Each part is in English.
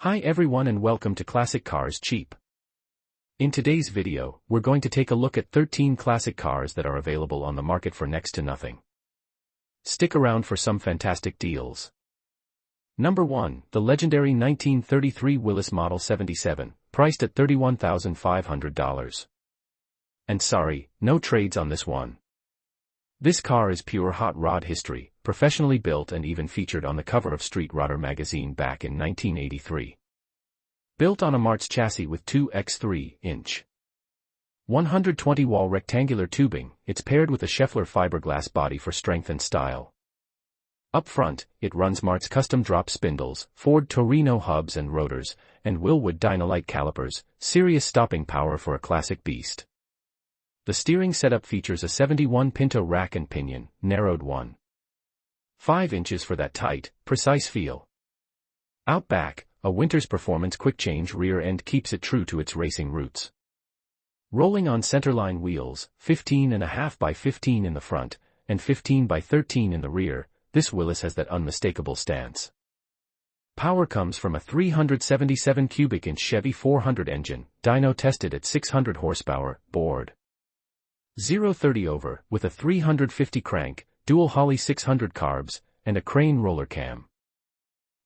Hi everyone and welcome to Classic Cars Cheap. In today's video, we're going to take a look at 13 classic cars that are available on the market for next to nothing. Stick around for some fantastic deals. Number 1, the legendary 1933 Willys Model 77, priced at $31,500. And sorry, no trades on this one. This car is pure hot rod history, professionally built and even featured on the cover of Street Rodder magazine back in 1983. Built on a Martz chassis with 2x3-inch 120-wall rectangular tubing, it's paired with a Scheffler fiberglass body for strength and style. Up front, it runs Martz custom drop spindles, Ford Torino hubs and rotors, and Wilwood Dynalite calipers, serious stopping power for a classic beast. The steering setup features a 71 Pinto rack and pinion, narrowed 1.5 inches for that tight, precise feel. Out back, a Winters Performance quick-change rear end keeps it true to its racing roots. Rolling on centerline wheels, 15.5 by 15 in the front, and 15 by 13 in the rear, this Willys has that unmistakable stance. Power comes from a 377 cubic inch Chevy 400 engine, dyno tested at 600 horsepower, bored 0-30 over, with a 350 crank, dual Holley 600 carbs, and a crane roller cam.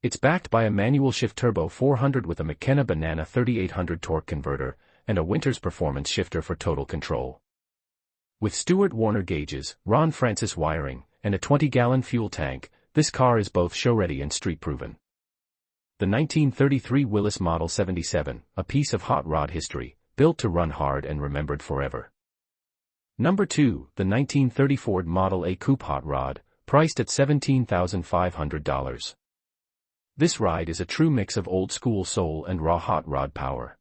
It's backed by a manual shift turbo 400 with a McKenna Banana 3800 torque converter, and a Winters Performance shifter for total control. With Stewart Warner gauges, Ron Francis wiring, and a 20-gallon fuel tank, this car is both show-ready and street-proven. The 1933 Willys Model 77, a piece of hot rod history, built to run hard and remembered forever. Number 2, the 1930 Ford Model A Coupe Hot Rod, priced at $17,500. This ride is a true mix of old-school soul and raw hot rod power.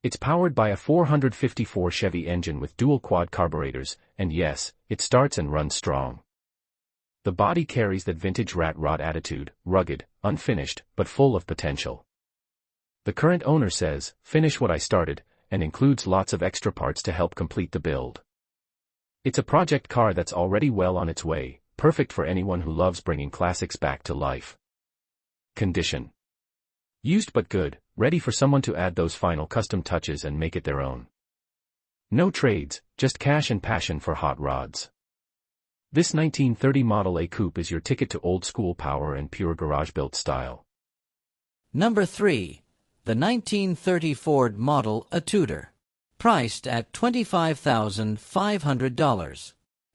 It's powered by a 454 Chevy engine with dual quad carburetors, and yes, it starts and runs strong. The body carries that vintage rat rod attitude, rugged, unfinished, but full of potential. The current owner says, "Finish what I started," and includes lots of extra parts to help complete the build. It's a project car that's already well on its way, perfect for anyone who loves bringing classics back to life. Condition: used but good, ready for someone to add those final custom touches and make it their own. No trades, just cash and passion for hot rods. This 1930 Model A Coupe is your ticket to old-school power and pure garage-built style. Number 3, the 1930 Ford Model A Tudor, priced at $25,500.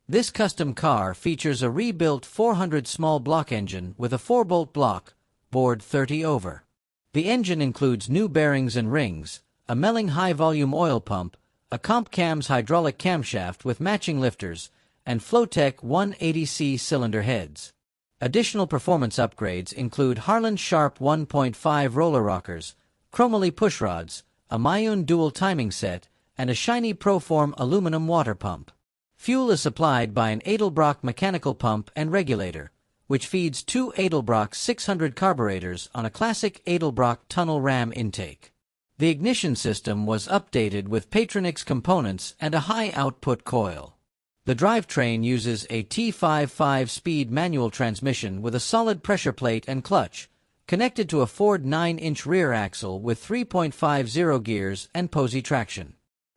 This custom car features a rebuilt 400 small block engine with a 4-bolt block, bored 30 over. The engine includes new bearings and rings, a Melling high-volume oil pump, a Comp Cams hydraulic camshaft with matching lifters, and Flowtech 180C cylinder heads. Additional performance upgrades include Harlan Sharp 1.5 roller rockers, chromoly pushrods, a Mayun dual timing set, and a shiny Proform aluminum water pump. Fuel is supplied by an Edelbrock mechanical pump and regulator, which feeds two Edelbrock 600 carburetors on a classic Edelbrock tunnel ram intake. The ignition system was updated with Patronix components and a high-output coil. The drivetrain uses a T5 5-speed manual transmission with a solid pressure plate and clutch, connected to a Ford 9-inch rear axle with 3.50 gears and Posey traction.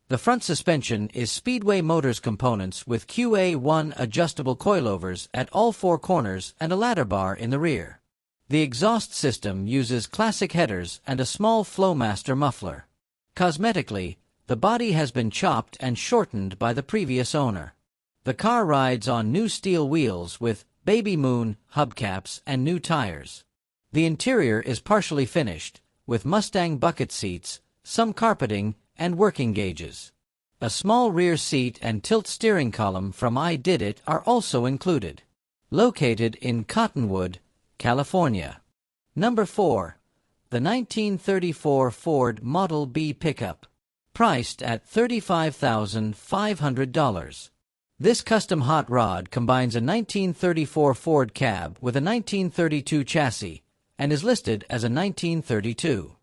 The front suspension is Speedway Motors components with QA1 adjustable coilovers at all four corners and a ladder bar in the rear. The exhaust system uses classic headers and a small Flowmaster muffler. Cosmetically, the body has been chopped and shortened by the previous owner. The car rides on new steel wheels with Baby Moon hubcaps and new tires. The interior is partially finished, with Mustang bucket seats, some carpeting, and working gauges. A small rear seat and tilt steering column from I Did It are also included. Located in Cottonwood, California. Number 4, the 1934 Ford Model B Pickup, priced at $35,500. This custom hot rod combines a 1934 Ford cab with a 1932 chassis, and is listed as a 1932.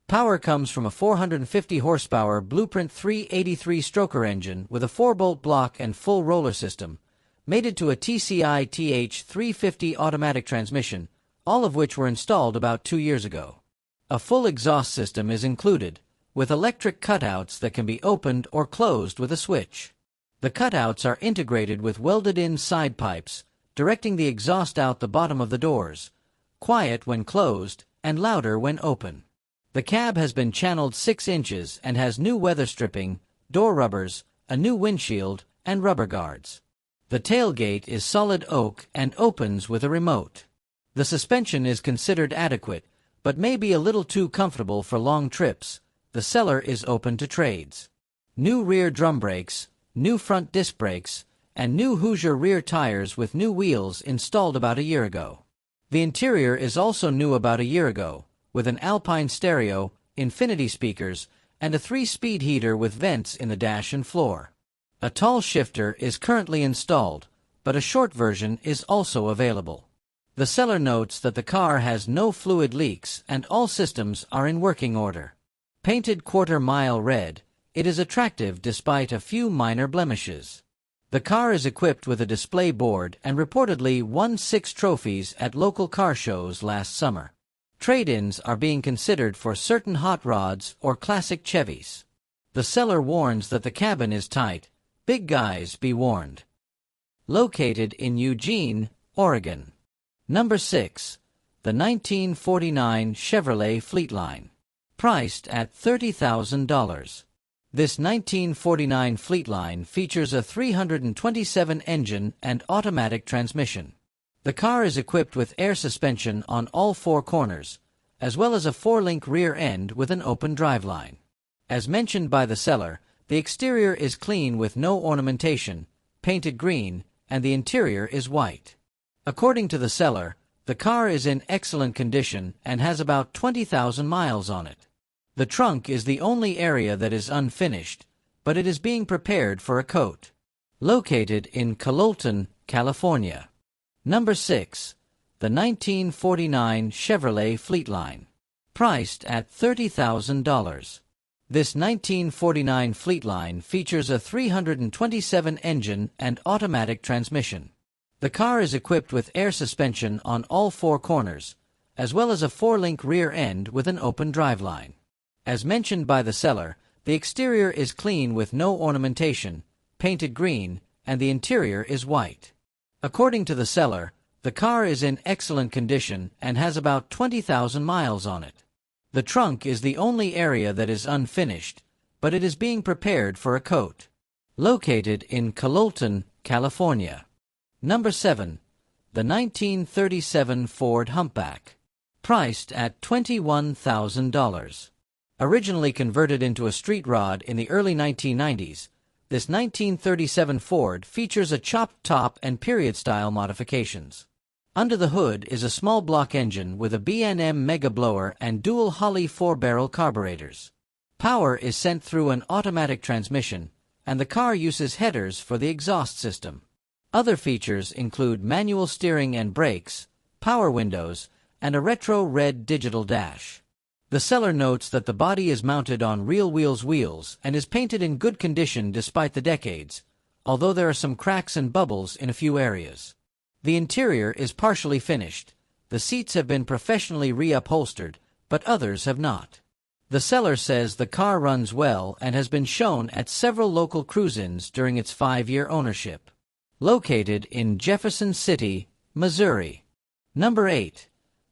Power comes from a 450 horsepower Blueprint 383 stroker engine with a 4-bolt block and full roller system, mated to a TCI TH350 automatic transmission, all of which were installed about 2 years ago. A full exhaust system is included, with electric cutouts that can be opened or closed with a switch. The cutouts are integrated with welded-in side pipes, directing the exhaust out the bottom of the doors, quiet when closed and louder when open. The cab has been channeled 6 inches and has new weather stripping, door rubbers, a new windshield, and rubber guards. The tailgate is solid oak and opens with a remote. The suspension is considered adequate, but may be a little too comfortable for long trips. The seller is open to trades. New rear drum brakes, new front disc brakes, and new Hoosier rear tires with new wheels installed about a year ago. The interior is also new about a year ago, with an Alpine stereo, infinity speakers, and a 3-speed heater with vents in the dash and floor. A tall shifter is currently installed, but a short version is also available. The seller notes that the car has no fluid leaks and all systems are in working order. Painted quarter-mile red, it is attractive despite a few minor blemishes. The car is equipped with a display board and reportedly won 6 trophies at local car shows last summer. Trade-ins are being considered for certain hot rods or classic Chevys. The seller warns that the cabin is tight. Big guys be warned. Located in Eugene, Oregon. Number 6. The 1949 Chevrolet Fleetline. Priced at $30,000. This 1949 Fleetline features a 327 engine and automatic transmission. The car is equipped with air suspension on all 4 corners, as well as a 4-link rear end with an open driveline. As mentioned by the seller, the exterior is clean with no ornamentation, painted green, and the interior is white. According to the seller, the car is in excellent condition and has about 20,000 miles on it. The trunk is the only area that is unfinished, but it is being prepared for a coat. Located in Cololton, California. Number 6. The 1949 Chevrolet Fleetline. Priced at $30,000. This 1949 Fleetline features a 327 engine and automatic transmission. The car is equipped with air suspension on all 4 corners, as well as a 4-link rear end with an open driveline. As mentioned by the seller, the exterior is clean with no ornamentation, painted green, and the interior is white. According to the seller, the car is in excellent condition and has about 20,000 miles on it. The trunk is the only area that is unfinished, but it is being prepared for a coat. Located in Cololton, California. Number 7. The 1937 Ford Humpback. Priced at $21,000. Originally converted into a street rod in the early 1990s, this 1937 Ford features a chopped top and period-style modifications. Under the hood is a small block engine with a B&M Mega Blower and dual Holley 4-barrel carburetors. Power is sent through an automatic transmission, and the car uses headers for the exhaust system. Other features include manual steering and brakes, power windows, and a retro red digital dash. The seller notes that the body is mounted on real wheels and is painted in good condition despite the decades, although there are some cracks and bubbles in a few areas. The interior is partially finished. The seats have been professionally reupholstered, but others have not. The seller says the car runs well and has been shown at several local cruise-ins during its 5-year ownership. Located in Jefferson City, Missouri. Number 8.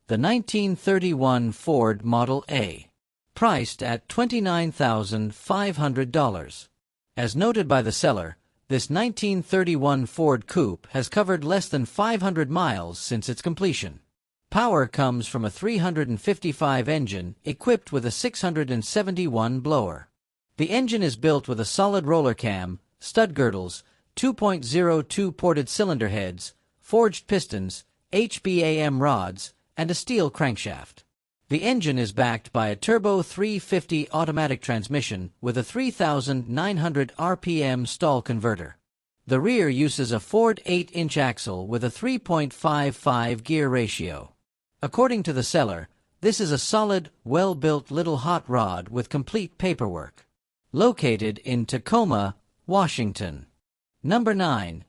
The 1931 Ford Model A. Priced at $29,500. As noted by the seller, this 1931 Ford Coupe has covered less than 500 miles since its completion. Power comes from a 355 engine equipped with a 671 blower. The engine is built with a solid roller cam, stud girdles, 2.02 ported cylinder heads, forged pistons, HBAM rods, and a steel crankshaft. The engine is backed by a turbo 350 automatic transmission with a 3,900 RPM stall converter. The rear uses a Ford 8-inch axle with a 3.55 gear ratio. According to the seller, this is a solid, well-built little hot rod with complete paperwork. Located in Tacoma, Washington. Number 9.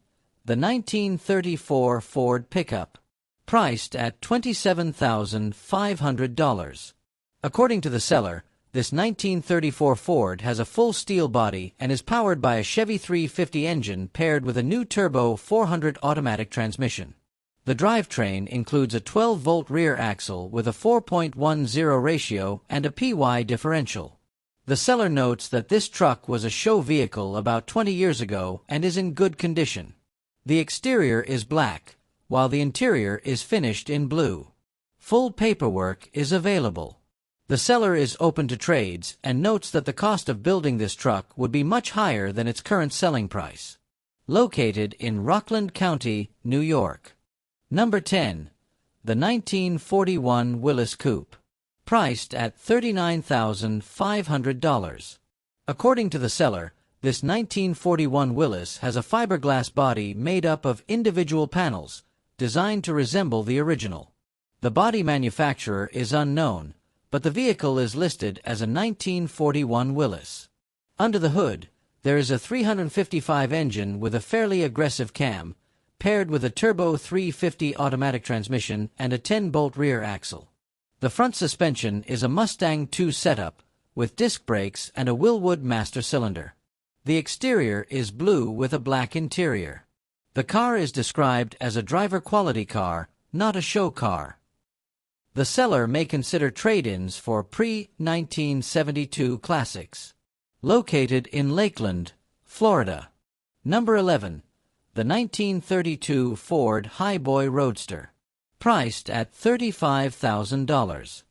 The 1934 Ford Pickup. Priced at $27,500. According to the seller, this 1934 Ford has a full steel body and is powered by a Chevy 350 engine paired with a new turbo 400 automatic transmission. The drivetrain includes a 12-volt rear axle with a 4.10 ratio and a PY differential. The seller notes that this truck was a show vehicle about 20 years ago and is in good condition. The exterior is black, while the interior is finished in blue. Full paperwork is available. The seller is open to trades and notes that the cost of building this truck would be much higher than its current selling price. Located in Rockland County, New York. Number 10. The 1941 Willys Coupe. Priced at $39,500. According to the seller, this 1941 Willys has a fiberglass body made up of individual panels, designed to resemble the original. The body manufacturer is unknown, but the vehicle is listed as a 1941 Willys. Under the hood, there is a 355 engine with a fairly aggressive cam, paired with a turbo 350 automatic transmission and a 10-bolt rear axle. The front suspension is a Mustang 2 setup, with disc brakes and a Willwood master cylinder. The exterior is blue with a black interior. The car is described as a driver-quality car, not a show car. The seller may consider trade-ins for pre-1972 classics. Located in Lakeland, Florida. Number 11. The 1932 Ford Highboy Roadster. Priced at $35,000.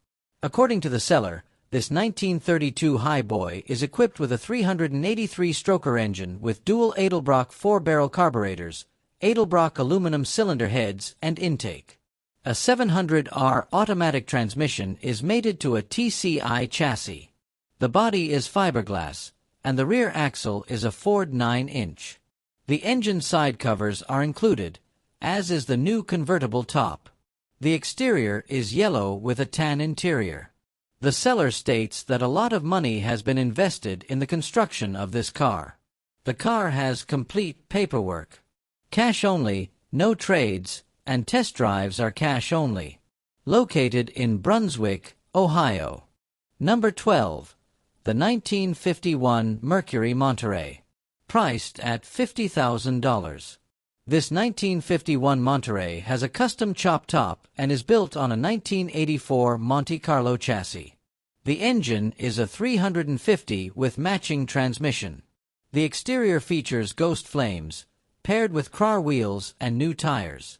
According to the seller, this 1932 Highboy is equipped with a 383-stroker engine with dual Edelbrock 4-barrel carburetors, Edelbrock aluminum cylinder heads, and intake. A 700R automatic transmission is mated to a TCI chassis. The body is fiberglass, and the rear axle is a Ford 9-inch. The engine side covers are included, as is the new convertible top. The exterior is yellow with a tan interior. The seller states that a lot of money has been invested in the construction of this car. The car has complete paperwork. Cash only, no trades, and test drives are cash only. Located in Brunswick, Ohio. Number 12. The 1951 Mercury Monterey. Priced at $50,000. This 1951 Monterey has a custom chop top and is built on a 1984 Monte Carlo chassis. The engine is a 350 with matching transmission. The exterior features ghost flames, paired with car wheels and new tires.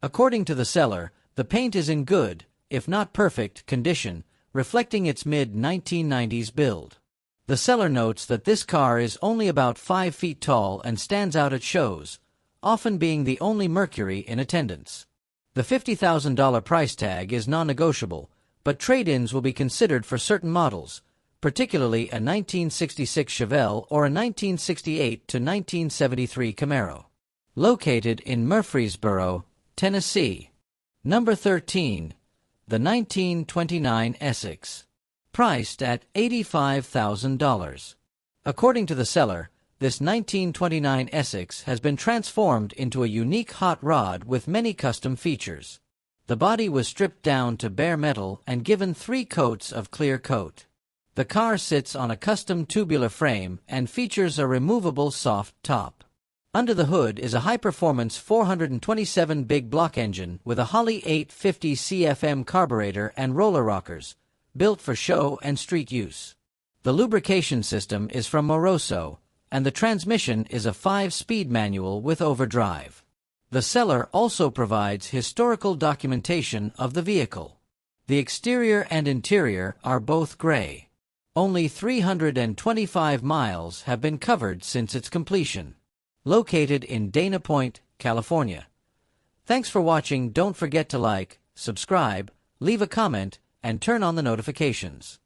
According to the seller, the paint is in good, if not perfect, condition, reflecting its mid-1990s build. The seller notes that this car is only about 5 feet tall and stands out at shows, often being the only Mercury in attendance. The $50,000 price tag is non-negotiable, but trade-ins will be considered for certain models, particularly a 1966 Chevelle or a 1968 to 1973 Camaro. Located in Murfreesboro, Tennessee. Number 13. The 1929 Essex. Priced at $85,000. According to the seller, this 1929 Essex has been transformed into a unique hot rod with many custom features. The body was stripped down to bare metal and given 3 coats of clear coat. The car sits on a custom tubular frame and features a removable soft top. Under the hood is a high-performance 427 big block engine with a Holley 850 CFM carburetor and roller rockers, built for show and street use. The lubrication system is from Moroso, and the transmission is a 5-speed manual with overdrive. The seller also provides historical documentation of the vehicle. The exterior and interior are both gray. Only 325 miles have been covered since its completion. Located in Dana Point, California. Thanks for watching. Don't forget to like, subscribe, leave a comment, and turn on the notifications.